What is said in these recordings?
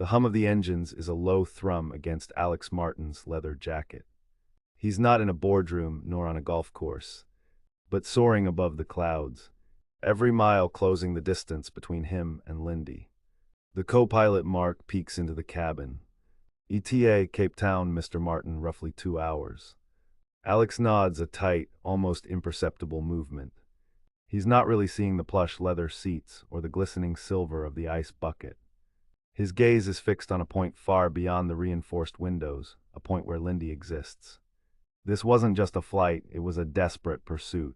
The hum of the engines is a low thrum against Alex Martin's leather jacket. He's not in a boardroom nor on a golf course, but soaring above the clouds, every mile closing the distance between him and Lindy. The co-pilot Mark peeks into the cabin. ETA, Cape Town, Mr. Martin, roughly 2 hours. Alex nods a tight, almost imperceptible movement. He's not really seeing the plush leather seats or the glistening silver of the ice bucket. His gaze is fixed on a point far beyond the reinforced windows, a point where Lindy exists. This wasn't just a flight, it was a desperate pursuit.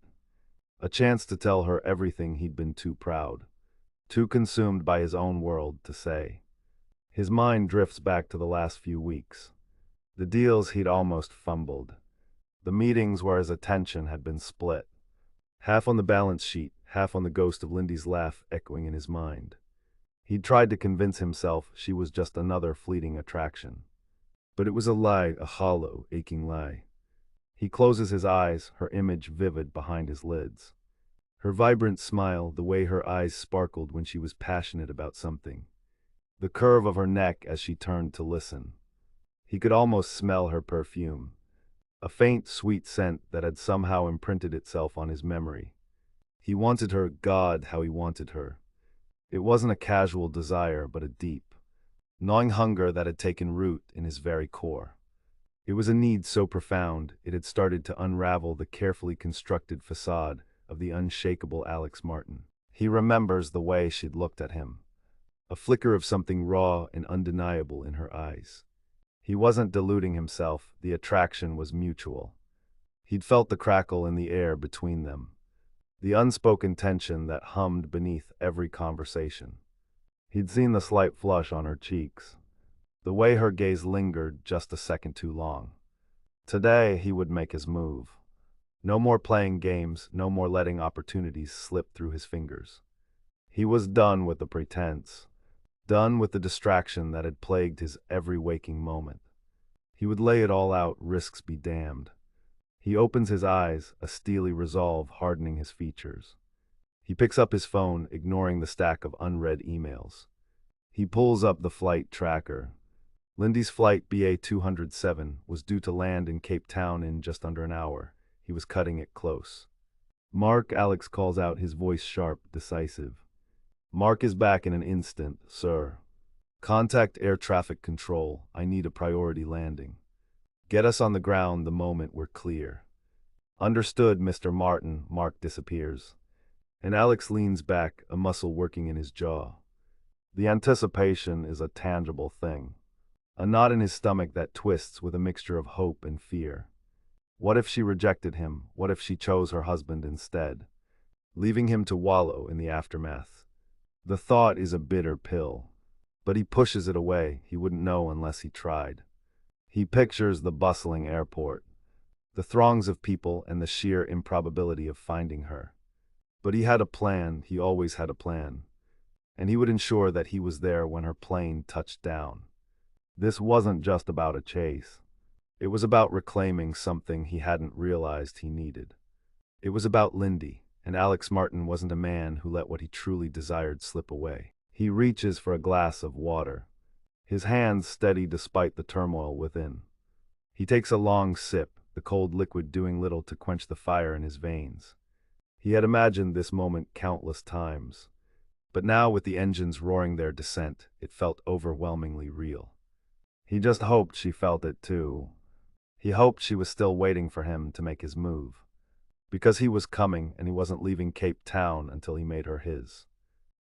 A chance to tell her everything he'd been too proud, too consumed by his own world to say. His mind drifts back to the last few weeks. The deals he'd almost fumbled. The meetings where his attention had been split. Half on the balance sheet, half on the ghost of Lindy's laugh echoing in his mind. He'd tried to convince himself she was just another fleeting attraction. But it was a lie, a hollow, aching lie. He closes his eyes, her image vivid behind his lids. Her vibrant smile, the way her eyes sparkled when she was passionate about something. The curve of her neck as she turned to listen. He could almost smell her perfume. A faint, sweet scent that had somehow imprinted itself on his memory. He wanted her, God, how he wanted her. It wasn't a casual desire, but a deep, gnawing hunger that had taken root in his very core. It was a need so profound, it had started to unravel the carefully constructed facade of the unshakable Alex Martin. He remembers the way she'd looked at him. A flicker of something raw and undeniable in her eyes. He wasn't deluding himself, the attraction was mutual. He'd felt the crackle in the air between them. The unspoken tension that hummed beneath every conversation. He'd seen the slight flush on her cheeks. The way her gaze lingered just a second too long. Today he would make his move. No more playing games, no more letting opportunities slip through his fingers. He was done with the pretense. Done with the distraction that had plagued his every waking moment. He would lay it all out, risks be damned. He opens his eyes, a steely resolve hardening his features. He picks up his phone, ignoring the stack of unread emails. He pulls up the flight tracker. Lindy's flight BA-207 was due to land in Cape Town in just under an hour. He was cutting it close. Mark, Alex calls out, his voice sharp, decisive. Mark is back in an instant, sir. Contact air traffic control. I need a priority landing. Get us on the ground the moment we're clear. Understood, Mr. Martin. Mark disappears. And Alex leans back, a muscle working in his jaw. The anticipation is a tangible thing. A knot in his stomach that twists with a mixture of hope and fear. What if she rejected him? What if she chose her husband instead? Leaving him to wallow in the aftermath. The thought is a bitter pill. But he pushes it away. He wouldn't know unless he tried. He pictures the bustling airport. The throngs of people and the sheer improbability of finding her. But he had a plan. He always had a plan. And he would ensure that he was there when her plane touched down. This wasn't just about a chase. It was about reclaiming something he hadn't realized he needed. It was about Lindy, and Alex Martin wasn't a man who let what he truly desired slip away. He reaches for a glass of water, his hands steady despite the turmoil within. He takes a long sip, the cold liquid doing little to quench the fire in his veins. He had imagined this moment countless times, but now with the engines roaring their descent, it felt overwhelmingly real. He just hoped she felt it too. He hoped she was still waiting for him to make his move. Because he was coming and he wasn't leaving Cape Town until he made her his.